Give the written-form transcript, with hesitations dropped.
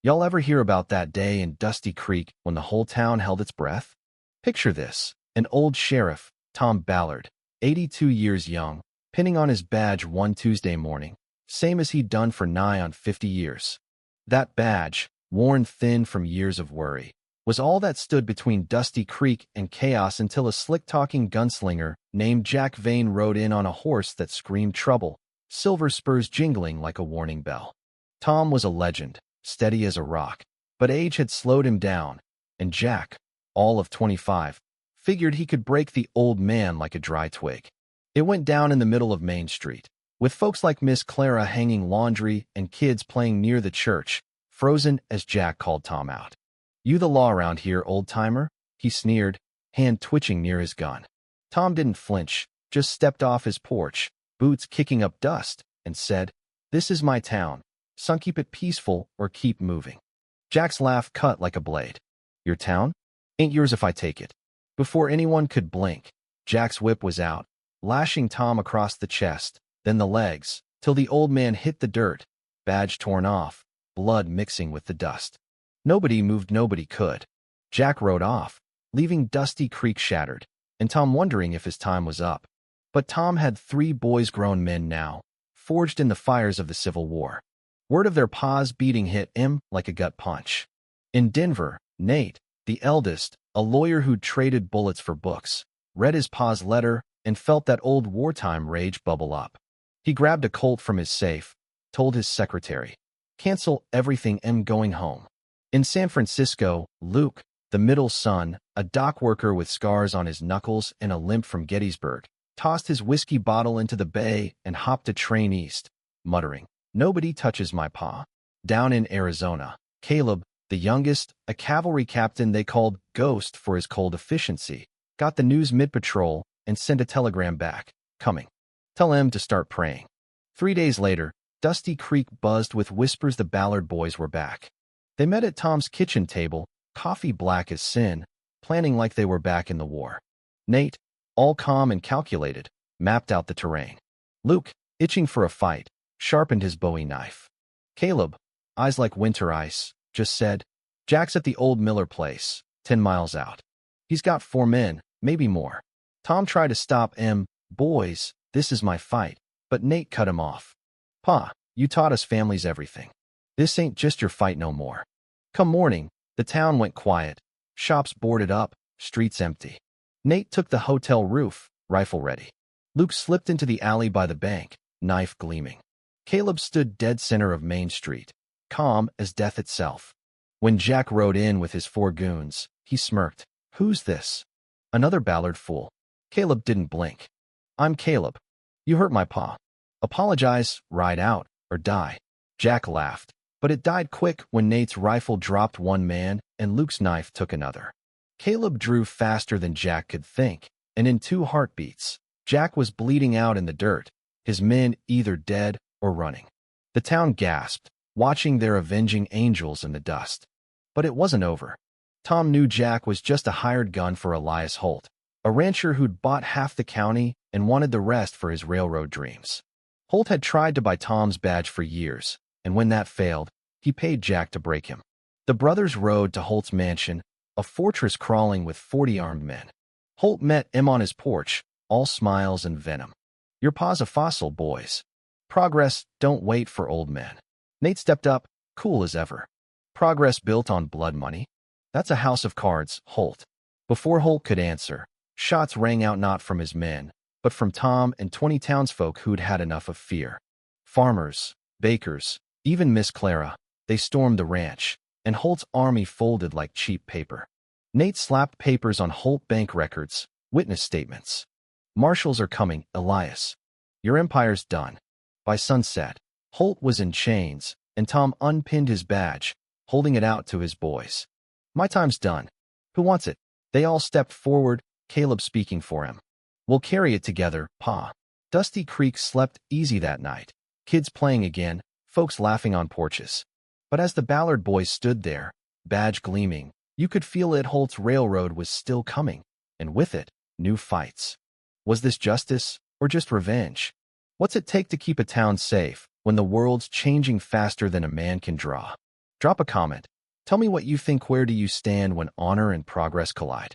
Y'all ever hear about that day in Dusty Creek when the whole town held its breath? Picture this. An old sheriff, Tom Ballard, 82 years young, pinning on his badge one Tuesday morning, same as he'd done for nigh on 50 years. That badge, worn thin from years of worry, was all that stood between Dusty Creek and chaos until a slick-talking gunslinger named Jack Vane rode in on a horse that screamed trouble, silver spurs jingling like a warning bell. Tom was a legend, steady as a rock, but age had slowed him down, and Jack, all of 25, figured he could break the old man like a dry twig. It went down in the middle of Main Street, with folks like Miss Clara hanging laundry and kids playing near the church, frozen as Jack called Tom out. "You the law around here, old-timer?" he sneered, hand twitching near his gun. Tom didn't flinch, just stepped off his porch, boots kicking up dust, and said, "This is my town. Son, keep it peaceful or keep moving." Jack's laugh cut like a blade. "Your town? Ain't yours if I take it." Before anyone could blink, Jack's whip was out, lashing Tom across the chest, then the legs, till the old man hit the dirt, badge torn off, blood mixing with the dust. Nobody moved, nobody could. Jack rode off, leaving Dusty Creek shattered, and Tom wondering if his time was up. But Tom had 3 boys, grown men now, forged in the fires of the Civil War. Word of their pa's beating hit him like a gut punch. In Denver, Nate, the eldest, a lawyer who'd traded bullets for books, read his pa's letter and felt that old wartime rage bubble up. He grabbed a Colt from his safe, told his secretary, "Cancel everything, I'm going home." In San Francisco, Luke, the middle son, a dock worker with scars on his knuckles and a limp from Gettysburg, tossed his whiskey bottle into the bay and hopped a train east, muttering, "Nobody touches my pa." Down in Arizona, Caleb, the youngest, a cavalry captain they called Ghost for his cold efficiency, got the news mid-patrol and sent a telegram back, "Coming. Tell em to start praying." 3 days later, Dusty Creek buzzed with whispers the Ballard boys were back. They met at Tom's kitchen table, coffee black as sin, planning like they were back in the war. Nate, all calm and calculated, mapped out the terrain. Luke, itching for a fight, sharpened his Bowie knife. Caleb, eyes like winter ice, just said, "Jack's at the old Miller place, 10 miles out. He's got 4 men, maybe more." Tom tried to stop him. "Boys, this is my fight," but Nate cut him off. "Pa, you taught us family's everything. This ain't just your fight no more." Come morning, the town went quiet, shops boarded up, streets empty. Nate took the hotel roof, rifle ready. Luke slipped into the alley by the bank, knife gleaming. Caleb stood dead center of Main Street, calm as death itself. When Jack rode in with his 4 goons, he smirked. "Who's this?" "Another Ballard fool." Caleb didn't blink. "I'm Caleb. You hurt my pa. Apologize, ride out, or die." Jack laughed, but it died quick when Nate's rifle dropped 1 man and Luke's knife took another. Caleb drew faster than Jack could think, and in 2 heartbeats, Jack was bleeding out in the dirt, his men either dead or running. The town gasped, watching their avenging angels in the dust. But it wasn't over. Tom knew Jack was just a hired gun for Elias Holt, a rancher who'd bought half the county and wanted the rest for his railroad dreams. Holt had tried to buy Tom's badge for years, and when that failed, he paid Jack to break him. The brothers rode to Holt's mansion, a fortress crawling with 40 armed men. Holt met him on his porch, all smiles and venom. "Your pa's a fossil, boys. Progress don't wait for old men." Nate stepped up, cool as ever. "Progress built on blood money? That's a house of cards, Holt." Before Holt could answer, shots rang out not from his men, but from Tom and 20 townsfolk who'd had enough of fear. Farmers, bakers, even Miss Clara, they stormed the ranch, and Holt's army folded like cheap paper. Nate slapped papers on Holt bank records, witness statements. "Marshals are coming, Elias. Your empire's done." By sunset, Holt was in chains, and Tom unpinned his badge, holding it out to his boys. "My time's done. Who wants it?" They all stepped forward, Caleb speaking for him. "We'll carry it together, Pa." Dusty Creek slept easy that night, kids playing again, folks laughing on porches. But as the Ballard boys stood there, badge gleaming, you could feel it. Holt's railroad was still coming, and with it, new fights. Was this justice, or just revenge? What's it take to keep a town safe when the world's changing faster than a man can draw? Drop a comment. Tell me what you think. Where do you stand when honor and progress collide?